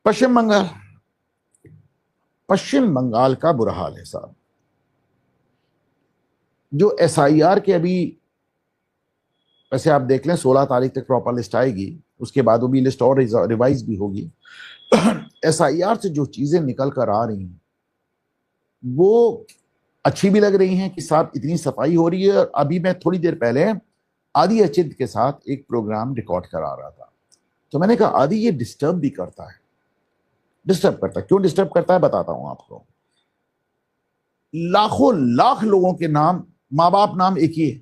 पश्चिम बंगाल, पश्चिम बंगाल का बुरा हाल है साहब। जो एसआईआर के अभी, वैसे आप देख लें 16 तारीख तक प्रॉपर लिस्ट आएगी, उसके बाद वो भी लिस्ट और रिवाइज भी होगी। एसआईआर से जो चीजें निकल कर आ रही हैं वो अच्छी भी लग रही हैं कि साहब इतनी सफाई हो रही है। और अभी मैं थोड़ी देर पहले आदि अचिंत के साथ एक प्रोग्राम रिकॉर्ड करा रहा था, तो मैंने कहा आदि ये डिस्टर्ब भी करता है। डिस्टर्ब करता है, क्यों डिस्टर्ब करता है बताता हूं आपको। लाखों लाख लोगों के नाम, माँ बाप नाम एक ही है,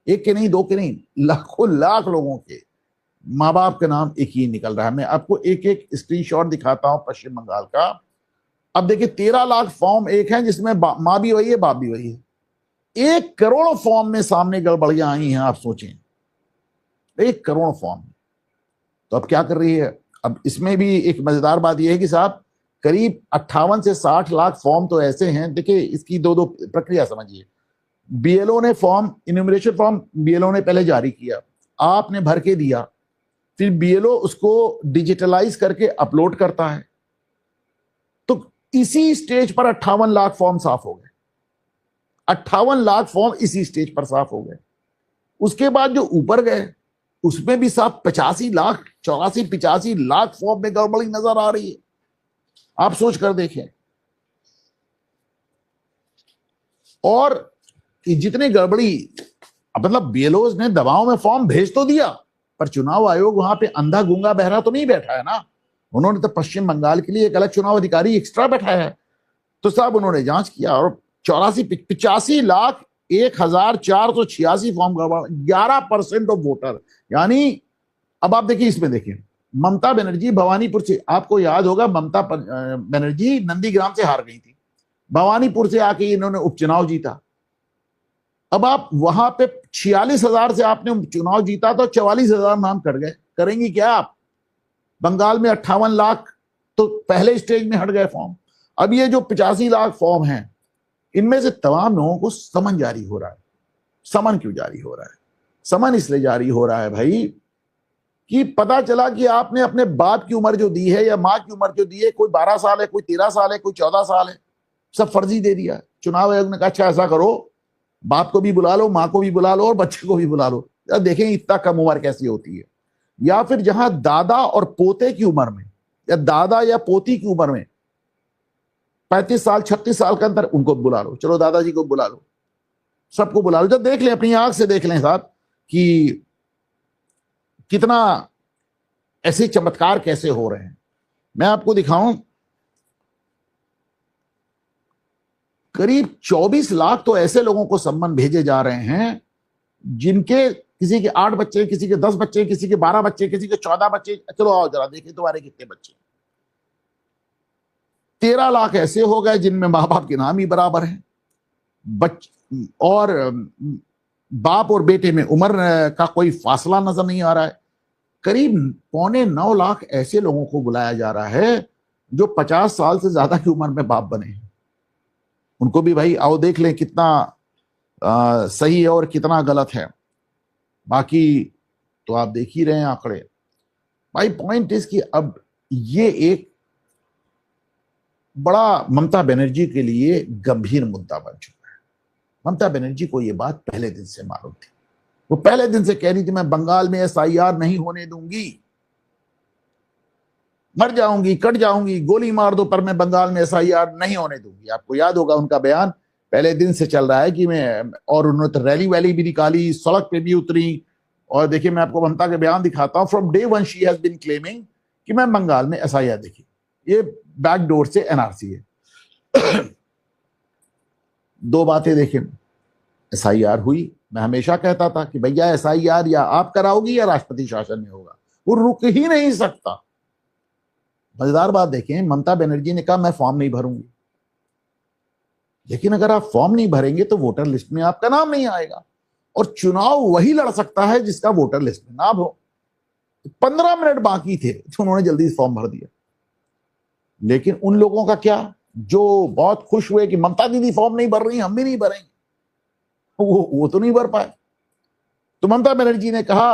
एक के नहीं, दो के नहीं, लाखों लाख लोगों के माँ बाप के नाम एक ही निकल रहा है। मैं आपको एक एक स्क्रीनशॉट दिखाता हूं पश्चिम बंगाल का। अब देखिए 13 लाख फॉर्म एक है जिसमें माँ भी वही है, बाप भी वही है। 1 करोड़ फॉर्म में सामने गड़बड़ियां आई हैं, आप सोचें 1 करोड़ फॉर्म। तो अब क्या कर रही है, अब इसमें भी एक मजेदार बात यह है कि साहब करीब 58 से 60 लाख फॉर्म तो ऐसे हैं। देखिए इसकी दो प्रक्रिया समझिए। बीएलओ ने फॉर्म, इन्यूमरेशन फॉर्म बीएलओ ने पहले जारी किया, आपने भर के दिया, फिर बीएलओ उसको डिजिटलाइज करके अपलोड करता है। तो इसी स्टेज पर 58 लाख फॉर्म साफ हो गए। 58 लाख फॉर्म इसी स्टेज पर साफ हो गए। उसके बाद जो ऊपर गए उसमें भी साहब 85 लाख, 85 लाख फॉर्म में गड़बड़ी नजर आ रही है। आप सोच कर देखें। और जितने गड़बड़ी, मतलब बीएलओ ने दबाव में फॉर्म भेज तो दिया, पर चुनाव आयोग वहां पे अंधा गूंगा बहरा तो नहीं बैठा है ना। उन्होंने तो पश्चिम बंगाल के लिए एक अलग चुनाव अधिकारी एक्स्ट्रा बैठाया है। तो साहब उन्होंने जांच किया और 85 लाख 1,486 फॉर्म गड़बड़, 11% ऑफ वोटर। यानी अब आप देखिए, इसमें देखिए ममता बनर्जी भवानीपुर से, आपको याद होगा ममता बनर्जी नंदीग्राम से हार गई थी, भवानीपुर से आके इन्होंने उपचुनाव जीता। अब आप वहां पे 46,000 से आपने चुनाव जीता तो 44,000 नाम कट गए। करेंगी क्या आप? बंगाल में 58 लाख तो पहले स्टेज में हट गए फॉर्म। अब ये जो 85 लाख फॉर्म हैं, इनमें से तमाम लोगों को समन जारी हो रहा है। समन क्यों जारी हो रहा है? समन इसलिए जारी हो रहा है भाई कि पता चला कि आपने अपने बाप की उम्र जो दी है या माँ की उम्र जो दी है, कोई 12 साल है, कोई 13 साल है, कोई 14 साल है, सब फर्जी दे दिया। चुनाव आयोग ने कहा अच्छा ऐसा करो, बाप को भी बुला लो, माँ को भी बुला लो और बच्चे को भी बुला लो। देखें इतना कम उम्र कैसी होती है। या फिर जहां दादा और पोते की उम्र में, या दादा या पोती की उम्र में 35 साल 36 साल का अंतर, उनको बुला लो। चलो दादाजी को बुला लो, सबको बुला लो। जब देख लें, अपनी आंख से देख लें साहब कि कितना ऐसे चमत्कार कैसे हो रहे हैं। मैं आपको दिखाऊं, करीब 24 लाख तो ऐसे लोगों को सम्मन भेजे जा रहे हैं जिनके किसी के 8 बच्चे, किसी के 10 बच्चे, किसी के 12 बच्चे, किसी के 14 बच्चे। चलो आओ जरा देखिए तुम्हारे कितने बच्चे। 13 लाख ऐसे हो गए जिनमें माँ बाप के नाम ही बराबर हैं, और बाप और बेटे में उम्र का कोई फासला नजर नहीं आ रहा है। करीब 8.25 लाख ऐसे लोगों को बुलाया जा रहा है जो 50 साल से ज्यादा की उम्र में बाप बने हैं। उनको भी भाई आओ देख लें कितना सही है और कितना गलत है। बाकी तो आप देख ही रहे हैं आंकड़े। भाई पॉइंट इज कि अब ये एक बड़ा ममता बनर्जी के लिए गंभीर मुद्दा बन चुका है। ममता बनर्जी को ये बात पहले दिन से मालूम थी। वो पहले दिन से कह रही थी मैं बंगाल में एसआईआर नहीं होने दूंगी, मर जाऊंगी, कट जाऊंगी, गोली मार दो, पर मैं बंगाल में एसआईआर नहीं होने दूंगी। आपको याद होगा उनका बयान पहले दिन से चल रहा है कि मैं, और उन्होंने तो रैली वैली भी निकाली, सड़क पे भी उतरी। और देखिए मैं आपको ममता के बयान दिखाता हूं। From day one she has been claiming कि मैं बंगाल में एसआईआर, देखिए ये बैकडोर से एनआरसी है। 2 बातें देखें, एसआईआर हुई, मैं हमेशा कहता था कि भैया एसआईआर या आप कराओगी या राष्ट्रपति शासन में होगा, वो रुक ही नहीं सकता। मजेदार बात देखें, ममता बनर्जी ने कहा मैं फॉर्म नहीं भरूंगी, लेकिन अगर आप फॉर्म नहीं भरेंगे तो वोटर लिस्ट में आपका नाम नहीं आएगा, और चुनाव वही लड़ सकता है जिसका वोटर लिस्ट में नाम हो। 15 मिनट बाकी थे तो उन्होंने जल्दी फॉर्म भर दिया। लेकिन उन लोगों का क्या जो बहुत खुश हुए कि ममता दीदी फॉर्म नहीं भर रही, हम भी नहीं भरेंगे, वो तो नहीं भर पाए। तो ममता बनर्जी ने कहा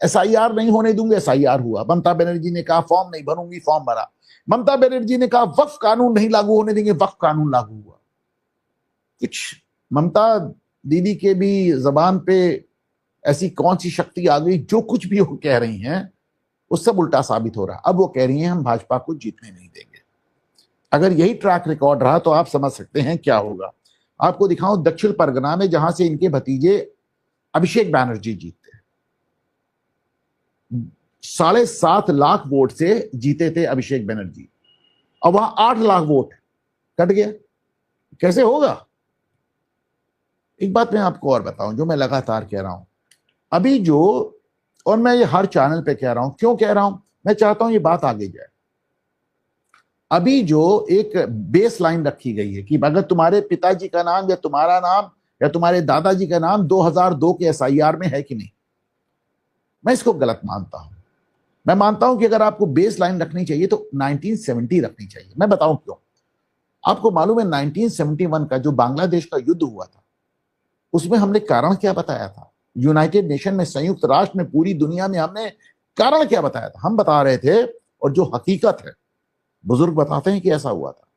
SIR नहीं होने दूंगे, SIR हुआ। ममता बनर्जी ने कहा फॉर्म नहीं भरूंगी, फॉर्म भरा। ममता बनर्जी ने कहा वक्फ कानून नहीं लागू होने देंगे, वक्फ कानून लागू हुआ। कुछ ममता दीदी के भी जबान पे ऐसी कौन सी शक्ति आ गई, जो कुछ भी वो कह रही हैं वो सब उल्टा साबित हो रहा। अब वो कह रही हैं हम भाजपा को जीतने नहीं देंगे। अगर यही ट्रैक रिकॉर्ड रहा तो आप समझ सकते हैं क्या होगा। आपको दिखाऊं दक्षिण परगना में, जहां से इनके भतीजे अभिषेक बैनर्जी जीते, 7.5 लाख वोट से जीते थे अभिषेक बनर्जी, और वहां 8 लाख वोट कट गया। कैसे होगा? एक बात मैं आपको और बताऊं, जो मैं लगातार कह रहा हूं अभी जो, और मैं ये हर चैनल पे कह रहा हूं, क्यों कह रहा हूं, मैं चाहता हूं ये बात आगे जाए। अभी जो एक बेस लाइन रखी गई है कि अगर तुम्हारे पिताजी का नाम या तुम्हारा नाम या तुम्हारे दादाजी का नाम 2002 के SIR में है कि नहीं, मैं इसको गलत मानता हूं। मैं मानता हूं कि अगर आपको बेस लाइन रखनी चाहिए तो 1970 रखनी चाहिए। मैं बताऊं क्यों। आपको मालूम है 1971 का जो बांग्लादेश का युद्ध हुआ था, उसमें हमने कारण क्या बताया था? यूनाइटेड नेशन में, संयुक्त राष्ट्र में, पूरी दुनिया में हमने कारण क्या बताया था? हम बता रहे थे, और जो हकीकत है, बुजुर्ग बताते हैं कि ऐसा हुआ था।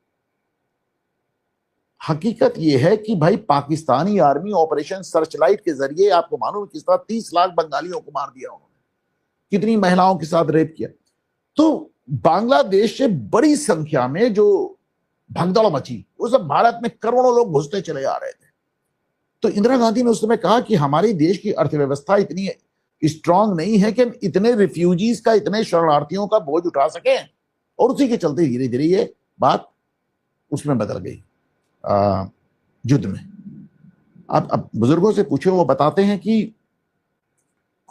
हकीकत यह है कि भाई पाकिस्तानी आर्मी ऑपरेशन सर्चलाइट के जरिए, आपको मालूम है किस तरह 30 लाख बंगालियों को मार दिया उन्होंने, कितनी महिलाओं के साथ रेप किया। तो बांग्लादेश से बड़ी संख्या में जो भगदड़ मची, वो सब भारत में करोड़ों लोग घुसते चले आ रहे थे। तो इंदिरा गांधी ने उस समय कहा कि हमारे देश की अर्थव्यवस्था इतनी स्ट्रांग नहीं है कि हम इतने रिफ्यूजीज का, इतने शरणार्थियों का बोझ उठा सकें, और उसी के चलते धीरे धीरे ये बात उसमें बदल गई, युद्ध में। अब बुजुर्गों से पूछो, वो बताते हैं कि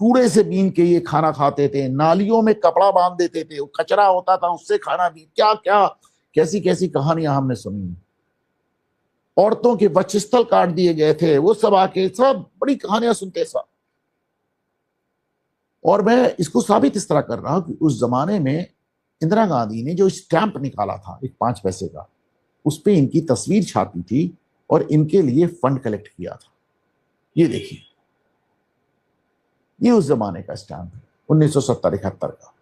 कूड़े से बीन के ये खाना खाते थे, नालियों में कपड़ा बांध देते थे, वो कचरा होता था उससे खाना भी, क्या क्या कैसी कैसी कहानियां हमने सुनी। औरतों के वक्षस्थल काट दिए गए थे, वो सब आके सब बड़ी कहानियां सुनते सब। और मैं इसको साबित इस तरह कर रहा हूं कि उस जमाने में इंदिरा गांधी ने जो स्टैंप निकाला था, एक 5 पैसे का, उस पे इनकी तस्वीर छापी थी और इनके लिए फंड कलेक्ट किया था। ये देखिए, ये उस जमाने का स्टैंप है, 1970-71 का।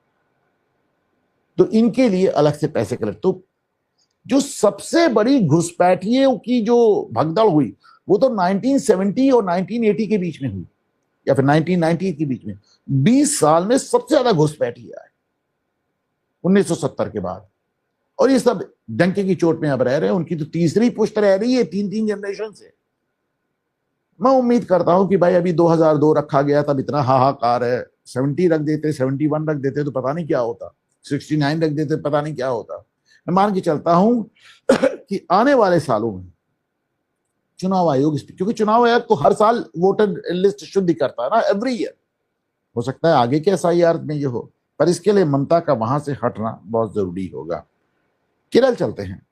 तो इनके लिए अलग से पैसे कलेक्ट। तो जो सबसे बड़ी घुसपैठियों की जो भगदड़ हुई, वो तो 1970 और 1980 के बीच में हुई, या फिर 1990 के बीच में। 20 साल में सबसे ज्यादा घुसपैठियां है 1970 के बाद। और ये सब डंके की चोट में अब रह रहे हैं, उनकी तो तीसरी पुश्त रह रही है 3 जनरेशन से। मैं उम्मीद करता हूं कि भाई अभी 2002 रखा गया, तब इतना हाहाकार है, 70 रख देते, 71 रख देते तो पता नहीं क्या होता, 69 रख देते पता नहीं क्या होता। मैं मान के चलता हूं कि आने वाले सालों में चुनाव आयोग, क्योंकि चुनाव आयोग तो हर साल वोटर लिस्ट शुद्ध करता है ना, एवरी ईयर। हो सकता है आगे के SIR में ये हो, पर इसके लिए ममता का वहां से हटना बहुत जरूरी होगा। केरल चलते हैं।